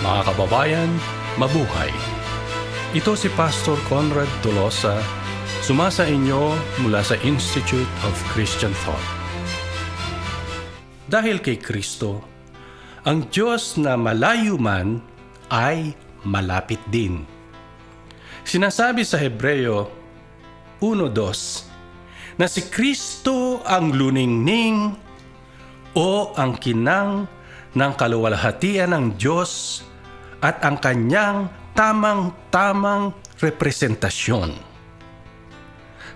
Mga kababayan, mabuhay! Ito si Pastor Conrad Tolosa, sumasa inyo mula sa Institute of Christian Thought. Dahil kay Kristo, ang Diyos na malayo man ay malapit din. Sinasabi sa Hebreo 1:2 na si Kristo ang luningning o ang kinang ng kaluwalhatian ng Diyos at ang kanyang tamang-tamang representasyon.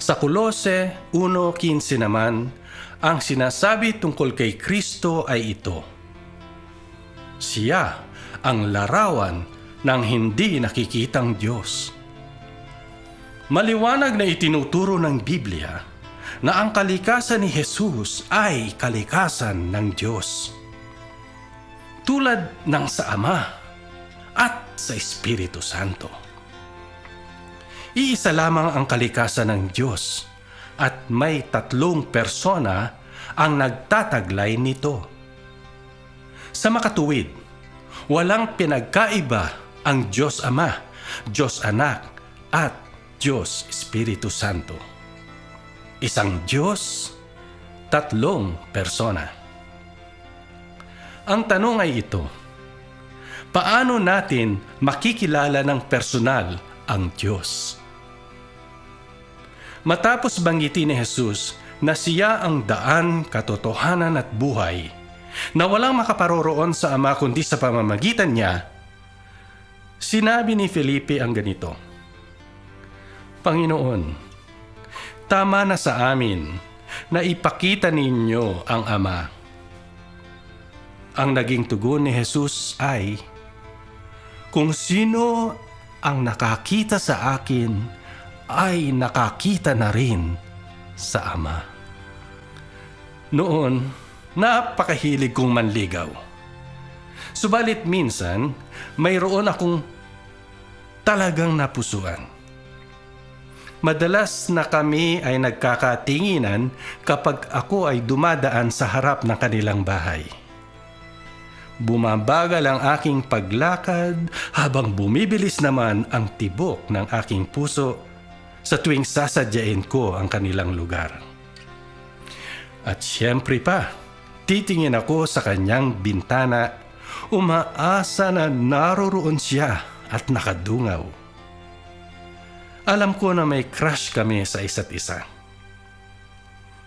Sa Kolose 1:15 naman, ang sinasabi tungkol kay Kristo ay ito: siya ang larawan ng hindi nakikitang Diyos. Maliwanag na itinuturo ng Biblia na ang kalikasan ni Jesus ay kalikasan ng Diyos. Tulad ng sa Ama at sa Espiritu Santo. Iisa lamang ang kalikasan ng Diyos at may 3 persona ang nagtataglay nito. Sa makatuwid, walang pinagkaiba ang Diyos Ama, Diyos Anak at Diyos Espiritu Santo. Isang Diyos, 3 persona. Ang tanong ay ito: paano natin makikilala ng personal ang Diyos? Matapos banggitin ni Jesus na siya ang daan, katotohanan at buhay, na walang makaparoroon sa Ama kundi sa pamamagitan niya, sinabi ni Felipe ang ganito: Panginoon, tama na sa amin na ipakita ninyo ang Ama. Ang naging tugon ni Jesus ay, kung sino ang nakakita sa akin ay nakakita na rin sa Ama. Noon, napakahilig kong manligaw. Subalit minsan, mayroon akong talagang napusuan. Madalas na kami ay nagkakatinginan kapag ako ay dumadaan sa harap ng kanilang bahay. Bumabagal ang aking paglakad habang bumibilis naman ang tibok ng aking puso sa tuwing sasadyain ko ang kanilang lugar. At siyempre pa, titingin ako sa kanyang bintana, umaasa na naroroon siya at nakadungaw. Alam ko na may crush kami sa isa't isa.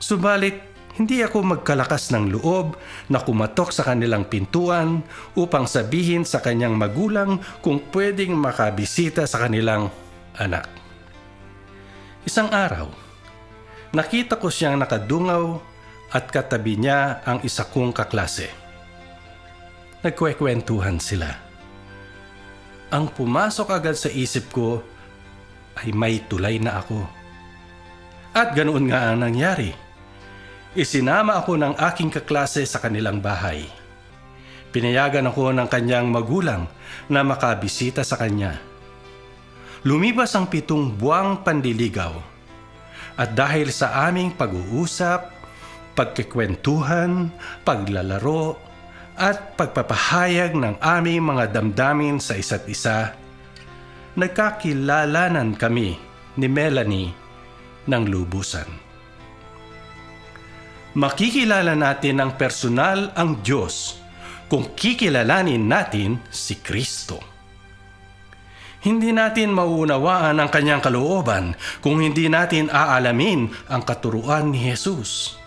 Subalit, hindi ako magkalakas ng loob na kumatok sa kanilang pintuan upang sabihin sa kanyang magulang kung pwedeng makabisita sa kanilang anak. Isang araw, nakita ko siyang nakadungaw at katabi niya ang isa kong kaklase. Nagkwekwentuhan sila. Ang pumasok agad sa isip ko ay may tulay na ako. At ganoon nga ang nangyari. Isinama ako ng aking kaklase sa kanilang bahay. Pinayagan ako ng kanyang magulang na makabisita sa kanya. Lumipas ang 7 buwang panliligaw. At dahil sa aming pag-uusap, pagkikwentuhan, paglalaro, at pagpapahayag ng aming mga damdamin sa isa't isa, nagkakilalanan kami ni Melanie ng lubusan. Makikilala natin ng personal ang Diyos kung kikilalanin natin si Kristo. Hindi natin mauunawaan ang kanyang kalooban kung hindi natin aalamin ang katuruan ni Jesus.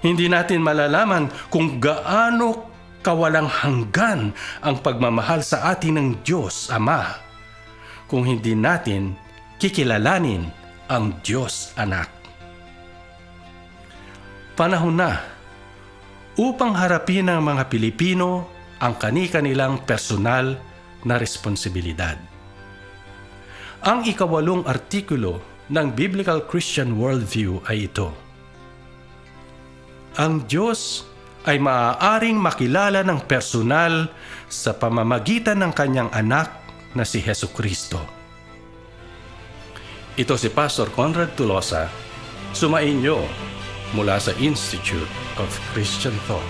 Hindi natin malalaman kung gaano kawalang hanggan ang pagmamahal sa atin ng Diyos Ama kung hindi natin kikilalanin ang Diyos Anak. Panahon na upang harapin ng mga Pilipino ang kani-kanilang personal na responsibilidad. Ang 8 artikulo ng Biblical Christian Worldview ay ito: ang Diyos ay maaaring makilala ng personal sa pamamagitan ng kanyang anak na si Hesukristo. Ito si Pastor Conrad Tolosa, sumainyo mula sa Institute of Christian Thought.